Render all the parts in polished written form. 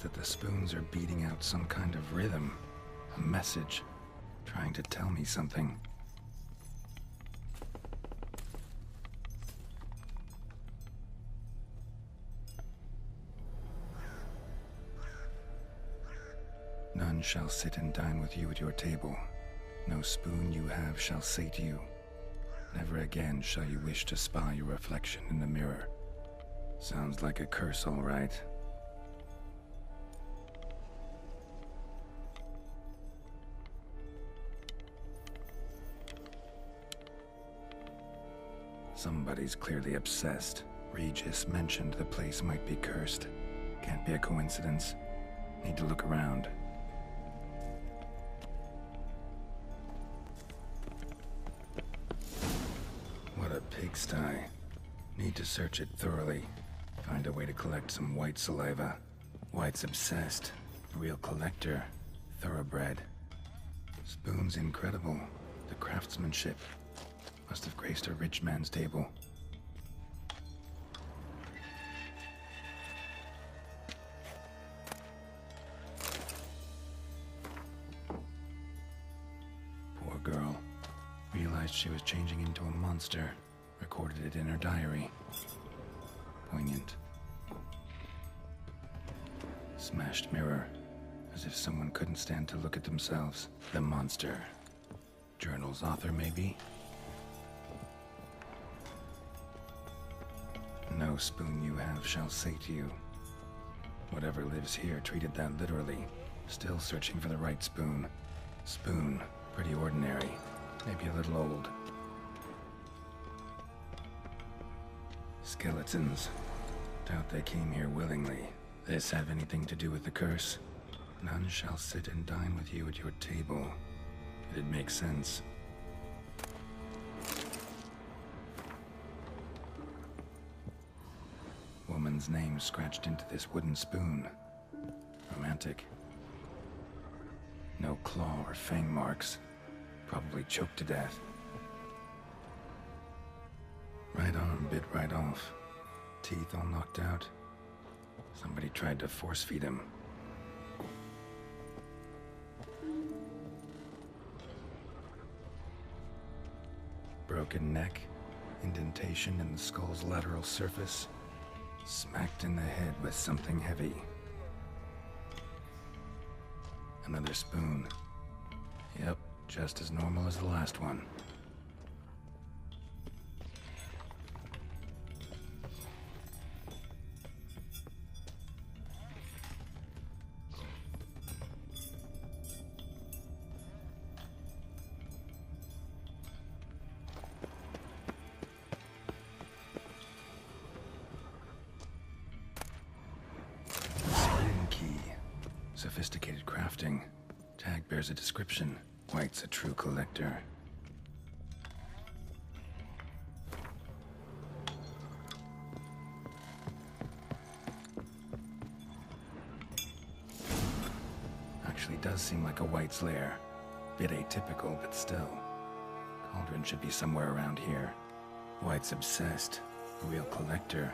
that the spoons are beating out some kind of rhythm, a message, trying to tell me something. None shall sit and dine with you at your table. No spoon you have shall say to you, never again shall you wish to spy your reflection in the mirror. Sounds like a curse, all right. Somebody's clearly obsessed. Regis mentioned the place might be cursed. Can't be a coincidence. Need to look around. What a pigsty. Need to search it thoroughly. Find a way to collect some White saliva. White's obsessed. Real collector. Thoroughbred. Spoon's incredible. The craftsmanship. Must have graced a rich man's table. Poor girl. Realized she was changing into a monster. Recorded it in her diary. Poignant. Smashed mirror. As if someone couldn't stand to look at themselves. The monster. Journal's author, maybe? No spoon you have shall say to you. Whatever lives here treated that literally. Still searching for the right spoon. Spoon, pretty ordinary. Maybe a little old. Skeletons. Doubt they came here willingly. This have anything to do with the curse? None shall sit and dine with you at your table. It'd make sense. Woman's name scratched into this wooden spoon. Romantic. No claw or fang marks. Probably choked to death. Right arm bit right off. Teeth all knocked out. Somebody tried to force feed him. Broken neck. Indentation in the skull's lateral surface. Smacked in the head with something heavy. Another spoon. Yep, just as normal as the last one. Sophisticated crafting. Tag bears a description. White's a true collector. Actually does seem like a White's lair. Bit atypical, but still. Cauldron should be somewhere around here. White's obsessed. Real collector.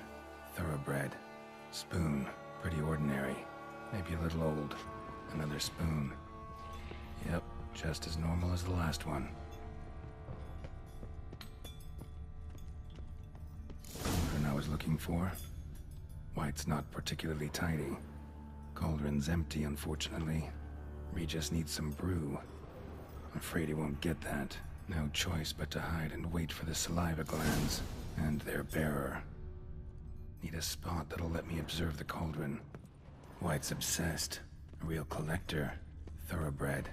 Thoroughbred. Spoon. Pretty ordinary. Maybe a little old. Another spoon. Yep, just as normal as the last one. Cauldron I was looking for. White's not particularly tidy. Cauldron's empty, unfortunately. Regis needs some brew. Afraid he won't get that. No choice but to hide and wait for the saliva glands and their bearer. Need a spot that'll let me observe the cauldron. White's obsessed. A real collector. Thoroughbred.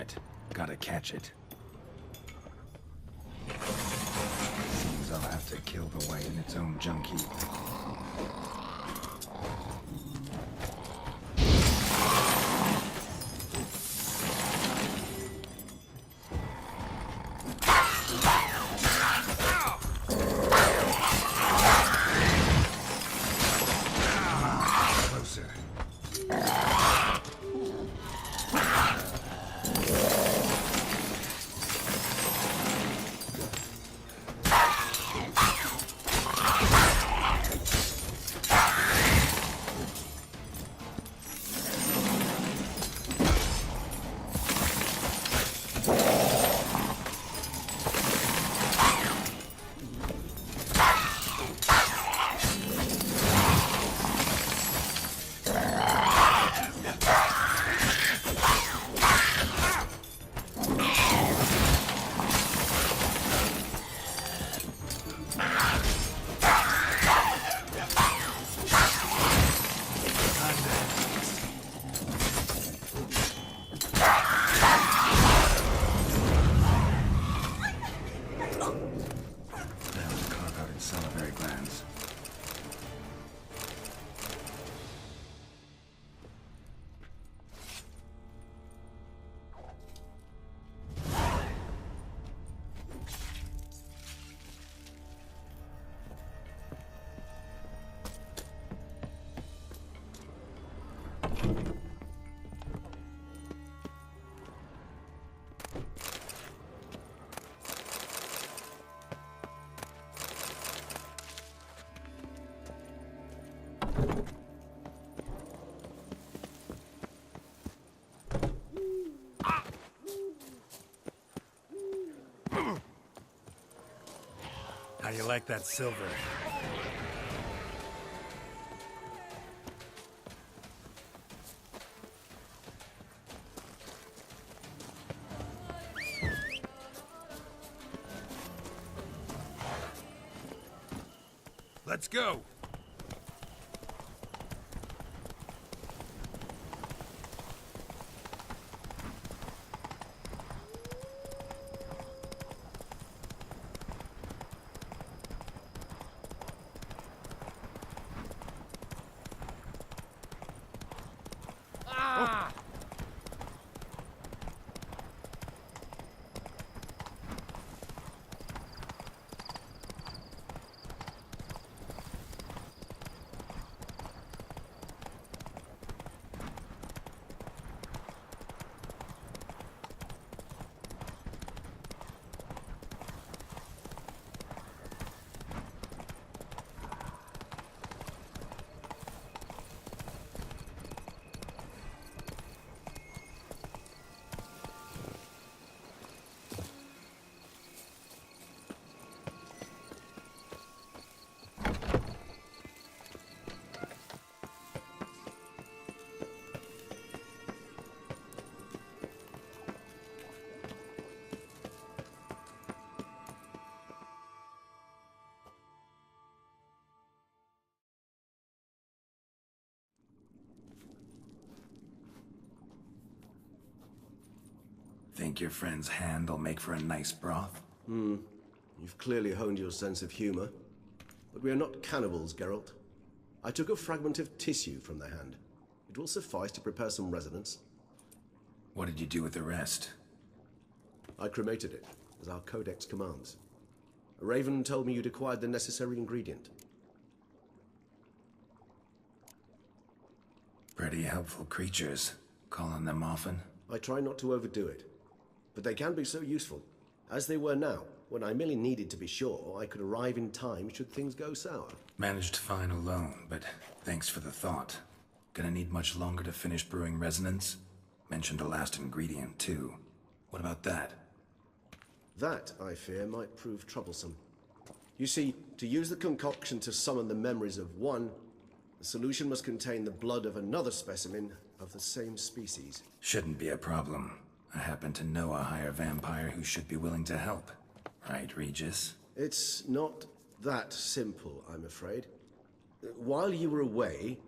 it. Gotta catch it. Seems I'll have to kill the white in its own junk heap. How you like that silver? Let's go! Think your friend's hand will make for a nice broth? You've clearly honed your sense of humor. But we are not cannibals, Geralt. I took a fragment of tissue from the hand. It will suffice to prepare some resonance. What did you do with the rest? I cremated it, as our codex commands. A raven told me you'd acquired the necessary ingredient. Pretty helpful creatures. Call on them often? I try not to overdo it. But they can be so useful, as they were now, when I merely needed to be sure I could arrive in time should things go sour. Managed fine alone, but thanks for the thought. Gonna need much longer to finish brewing resonance? Mentioned a last ingredient, too. What about that? That, I fear, might prove troublesome. You see, to use the concoction to summon the memories of one, the solution must contain the blood of another specimen of the same species. Shouldn't be a problem. I happen to know a higher vampire who should be willing to help. Right, Regis? It's not that simple, I'm afraid. While you were away,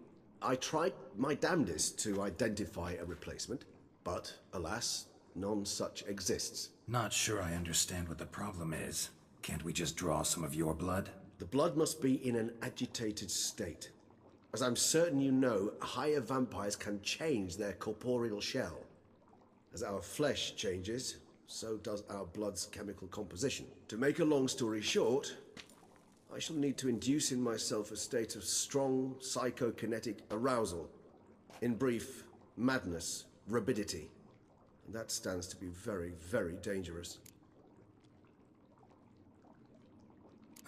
I tried my damnedest to identify a replacement, but alas, none such exists. Not sure I understand what the problem is. Can't we just draw some of your blood? The blood must be in an agitated state. As I'm certain you know, higher vampires can change their corporeal shell. As our flesh changes, so does our blood's chemical composition. To make a long story short, I shall need to induce in myself a state of strong psychokinetic arousal. In brief, madness, rabidity. And that stands to be very, very dangerous.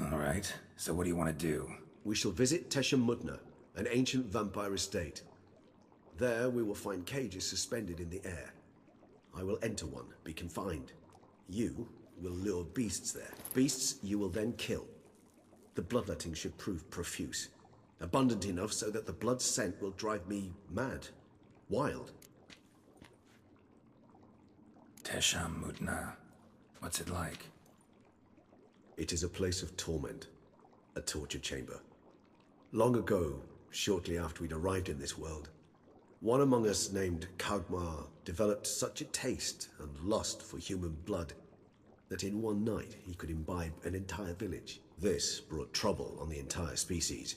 All right, so what do you want to do? We shall visit Tesha Mudna, an ancient vampire estate. There we will find cages suspended in the air. I will enter one, be confined. You will lure beasts there. Beasts you will then kill. The bloodletting should prove profuse. Abundant enough so that the blood scent will drive me mad. Wild. Tesha Mudna. What's it like? It is a place of torment. A torture chamber. Long ago, shortly after we'd arrived in this world, one among us named Kagmar developed such a taste and lust for human blood that in one night he could imbibe an entire village. This brought trouble on the entire species.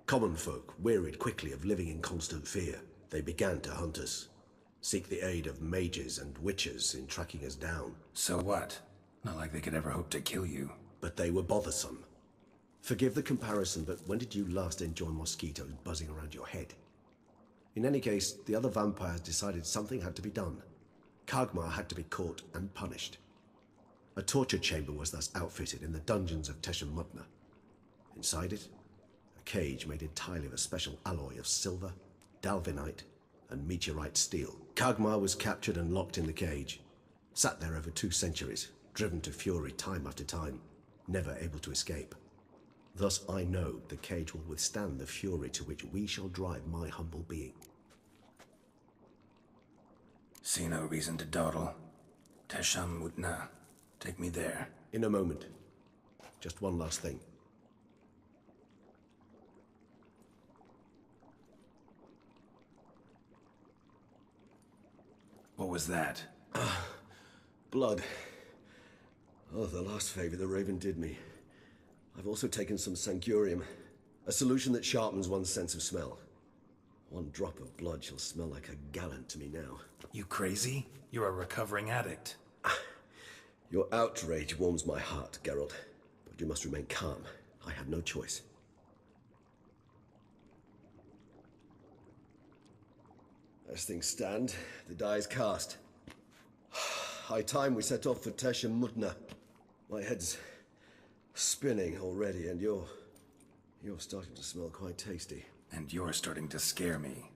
Common folk wearied quickly of living in constant fear. They began to hunt us, seek the aid of mages and witches in tracking us down. So what? Not like they could ever hope to kill you. But they were bothersome. Forgive the comparison, but when did you last enjoy mosquitoes buzzing around your head? In any case, the other vampires decided something had to be done. Kagmar had to be caught and punished. A torture chamber was thus outfitted in the dungeons of Tesha Mudna. Inside it, a cage made entirely of a special alloy of silver, dalvinite, and meteorite steel. Kagmar was captured and locked in the cage. Sat there over 2 centuries, driven to fury time after time, never able to escape. Thus I know the cage will withstand the fury to which we shall drive my humble being. See no reason to dawdle. Tesha Mudna. Take me there. In a moment. Just one last thing. What was that? Blood. Oh, the last favor the Raven did me. I've also taken some Sangurium, a solution that sharpens one's sense of smell. One drop of blood shall smell like a gallon to me now. You crazy? You're a recovering addict. Your outrage warms my heart, Geralt, but you must remain calm. I have no choice. As things stand, the die is cast. High time we set off for Tesha Mudna. My head's spinning already, and you're starting to smell quite tasty. And you're starting to scare me.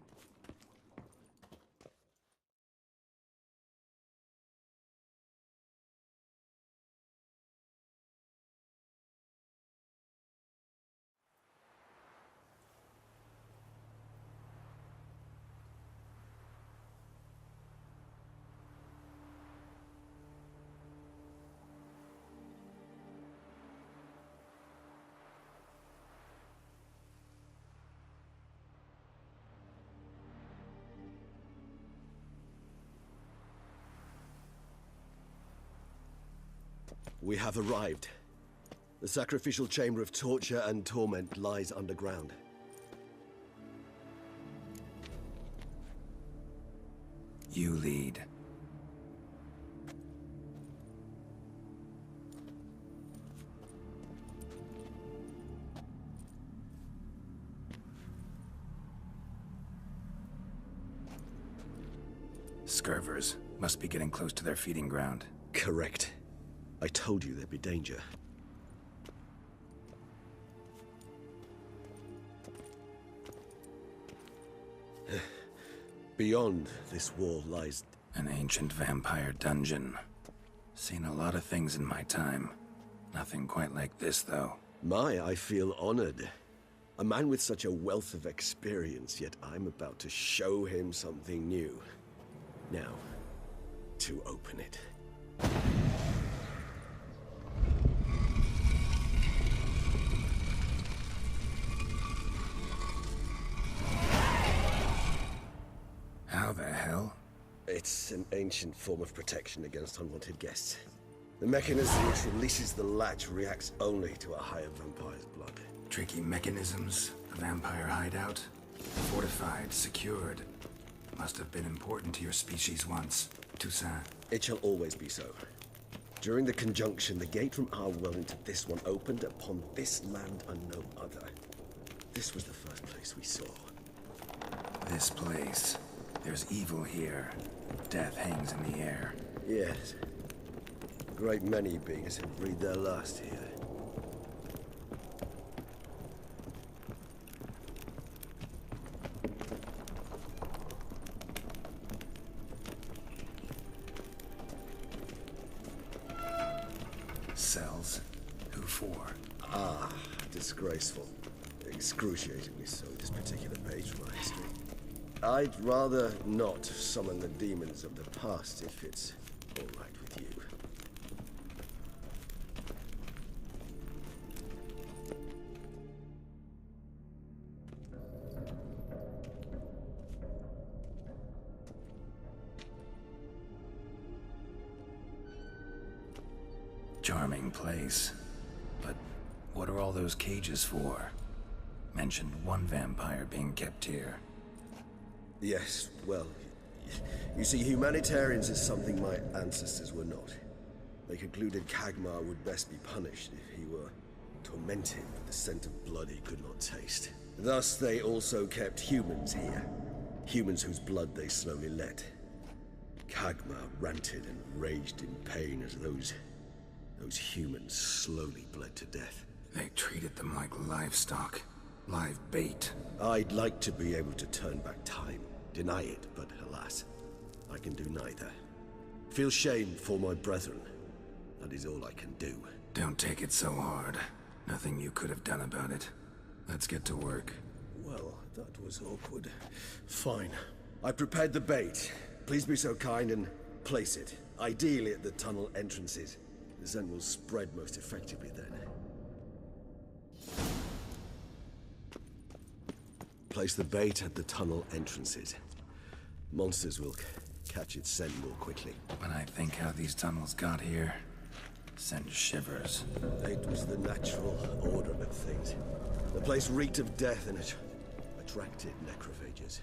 We have arrived. The sacrificial chamber of torture and torment lies underground. You lead. Scurvers must be getting close to their feeding ground. Correct. I told you there'd be danger. Beyond this wall lies... An ancient vampire dungeon. Seen a lot of things in my time. Nothing quite like this, though. I feel honored. A man with such a wealth of experience, yet I'm about to show him something new. Now, to open it. How the hell? It's an ancient form of protection against unwanted guests. The mechanism which releases the latch reacts only to a higher vampire's blood. Tricky mechanisms, a vampire hideout. Fortified, secured. Must have been important to your species once, Toussaint. It shall always be so. During the conjunction, the gate from our world into this one opened upon this land and no other. This was the first place we saw. This place. There's evil here. Death hangs in the air. Yes. A great many beings have breathed their last here. Cells? Who for? Ah, disgraceful. Excruciatingly so, this particular page from our history. I'd rather not summon the demons of the past if it's all right with you. Charming place. But what are all those cages for? Mentioned one vampire being kept here. Yes, well, you see, humanitarians is something my ancestors were not. They concluded Kagmar would best be punished if he were tormented with the scent of blood he could not taste. Thus, they also kept humans here. Humans whose blood they slowly let. Kagmar ranted and raged in pain as those humans slowly bled to death. They treated them like livestock. Live bait. I'd like to be able to turn back time, deny it, but alas, I can do neither. Feel shame for my brethren. That is all I can do. Don't take it so hard. Nothing you could have done about it. Let's get to work. Well, that was awkward. Fine. I prepared the bait. Please be so kind and place it, ideally at the tunnel entrances. The scent will spread most effectively then. Place the bait at the tunnel entrances. Monsters will catch its scent more quickly. When I think how these tunnels got here, send shivers. It was the natural order of things. The place reeked of death and it attracted necrophages.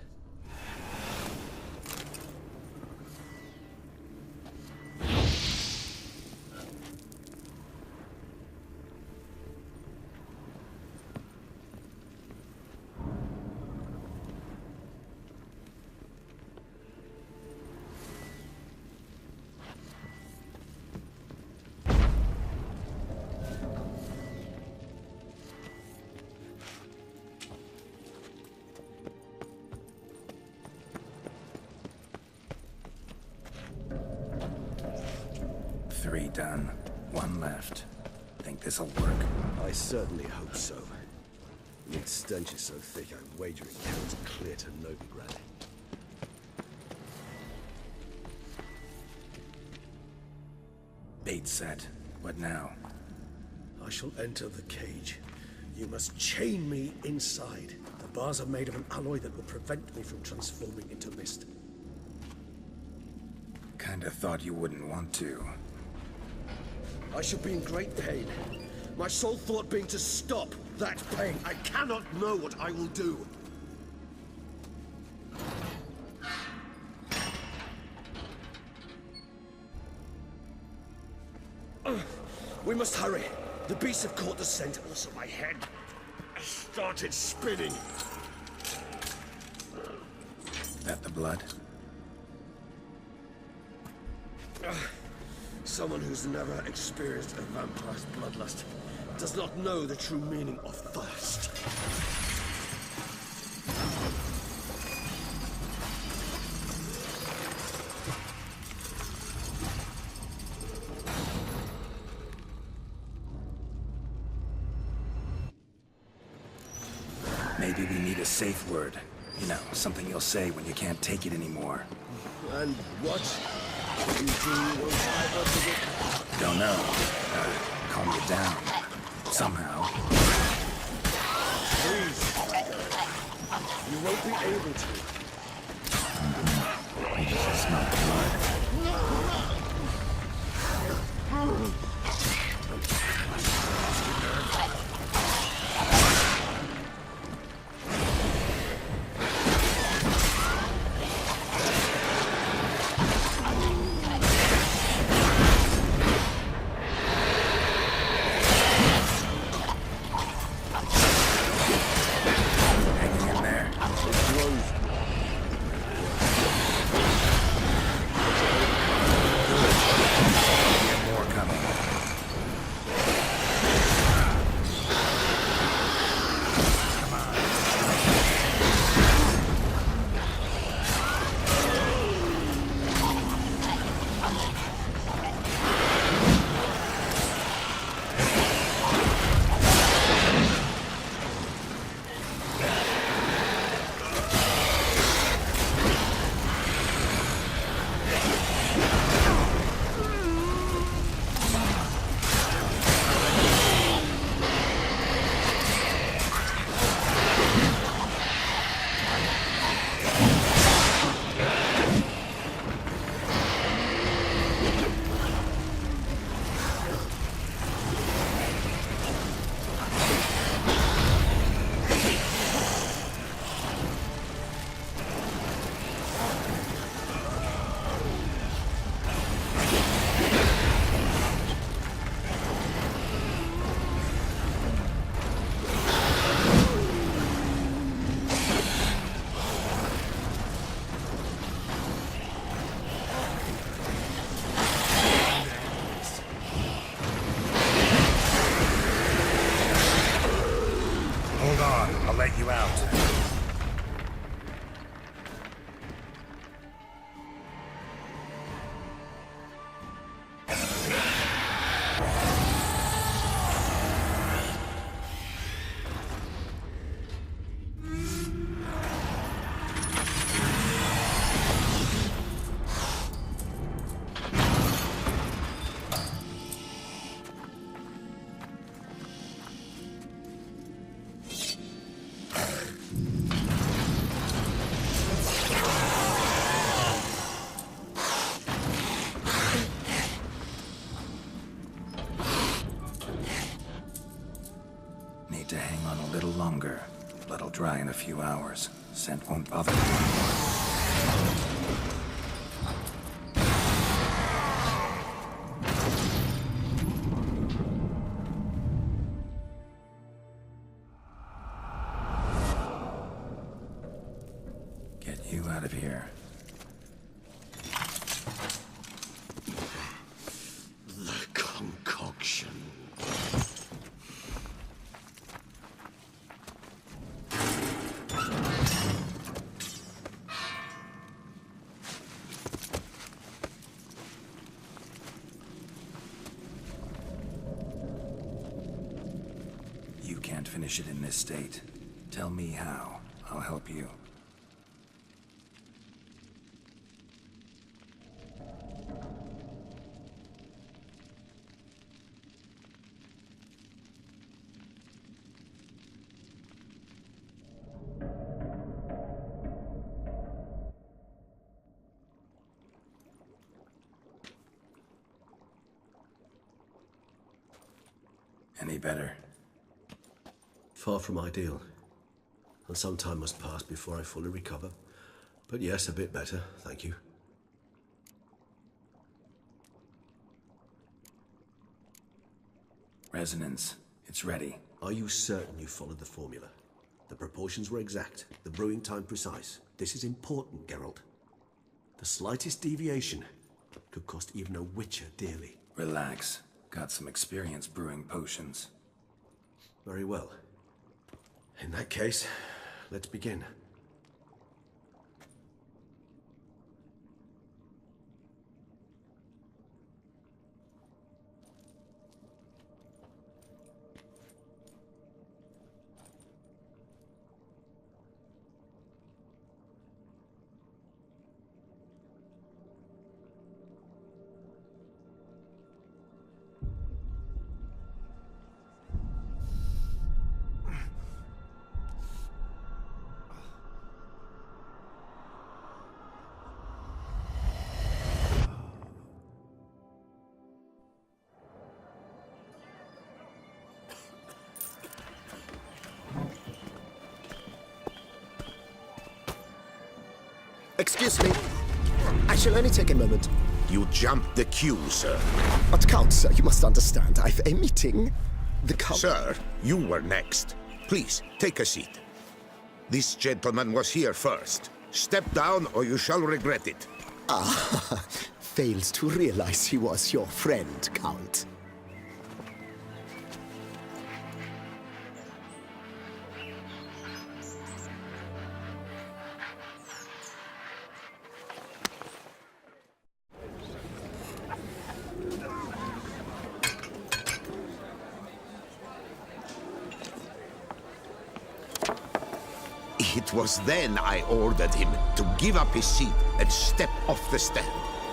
Three done. One left. Think this'll work? I certainly hope so. The stench is so thick, I wager it carries clear to Novigrad. Bait set. What now? I shall enter the cage. You must chain me inside. The bars are made of an alloy that will prevent me from transforming into mist. Kinda thought you wouldn't want to. I shall be in great pain. My sole thought being to stop that pain. I cannot know what I will do. We must hurry. The beasts have caught the scent, also my head. I started spinning. That the blood? Someone who's never experienced a vampire's bloodlust does not know the true meaning of thirst. Maybe we need a safe word. You know, something you'll say when you can't take it anymore. And what? You do once I utter it? Don't know. Calm you down. Somehow. Please. You won't be able to. Regis smelled blood. Hanging in there. Get more coming. Hold on, I'll let you out. Need to hang on a little longer. Blood'll dry in a few hours. Scent won't bother me anymore. Get you out of here. The concoction. You can't finish it in this state. Tell me how. I'll help you. Any better? Far from ideal. And some time must pass before I fully recover. But yes, a bit better, thank you. Resonance. It's ready. Are you certain you followed the formula? The proportions were exact, the brewing time precise. This is important, Geralt. The slightest deviation could cost even a Witcher dearly. Relax. Got some experience brewing potions. Very well. In that case, let's begin. Excuse me. I shall only take a moment. You jumped the queue, sir. But Count, sir, you must understand. I've a meeting. The Count... Sir, you were next. Please, take a seat. This gentleman was here first. Step down or you shall regret it. Ah, fails to realize he was your friend, Count. It was then I ordered him to give up his seat and step off the stand.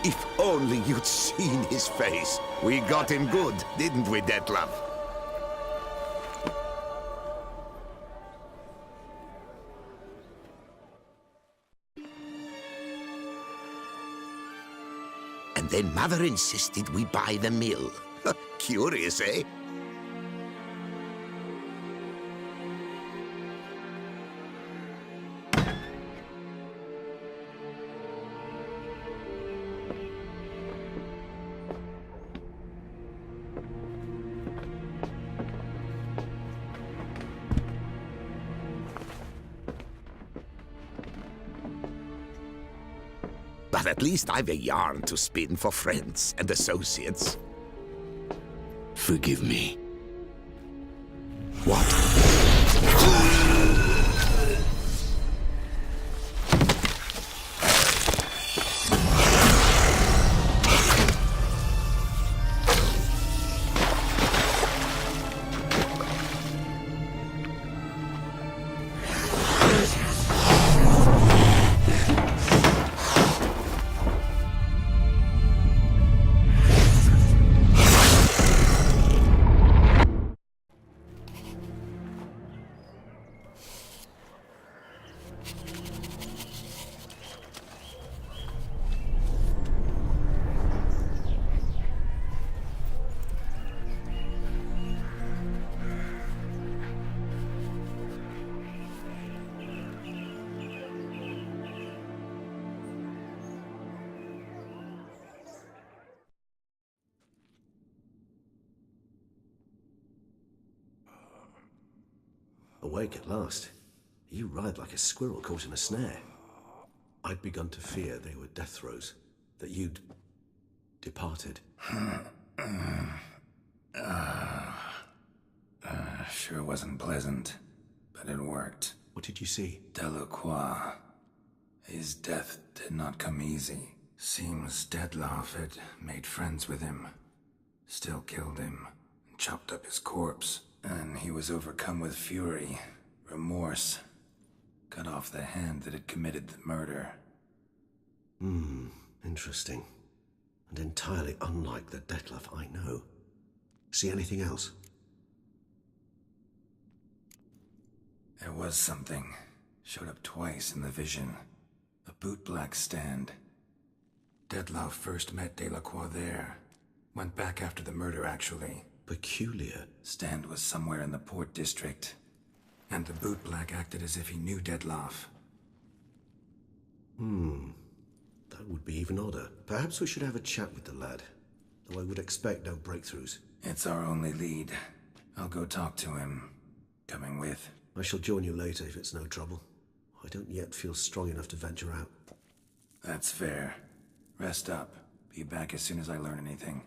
If only you'd seen his face. We got him good, didn't we, Detlef? And then Mother insisted we buy the mill. Curious, eh? But at least I've a yarn to spin for friends and associates. Forgive me. What? Awake at last. You ride like a squirrel caught in a snare. I'd begun to fear they were death throes, that you'd departed. Sure wasn't pleasant, but it worked. What did you see? Delacroix. His death did not come easy. Seems Detlef had made friends with him. Still killed him, and chopped up his corpse. And he was overcome with fury, remorse. Cut off the hand that had committed the murder. Interesting. And entirely unlike the Detlef I know. See anything else? There was something. Showed up twice in the vision. A bootblack stand. Detlef first met Delacroix there. Went back after the murder, actually. Peculiar. Stand was somewhere in the Port District. And the bootblack acted as if he knew Detlef. That would be even odder. Perhaps we should have a chat with the lad. Though I would expect no breakthroughs. It's our only lead. I'll go talk to him. Coming with? I shall join you later if it's no trouble. I don't yet feel strong enough to venture out. That's fair. Rest up. Be back as soon as I learn anything.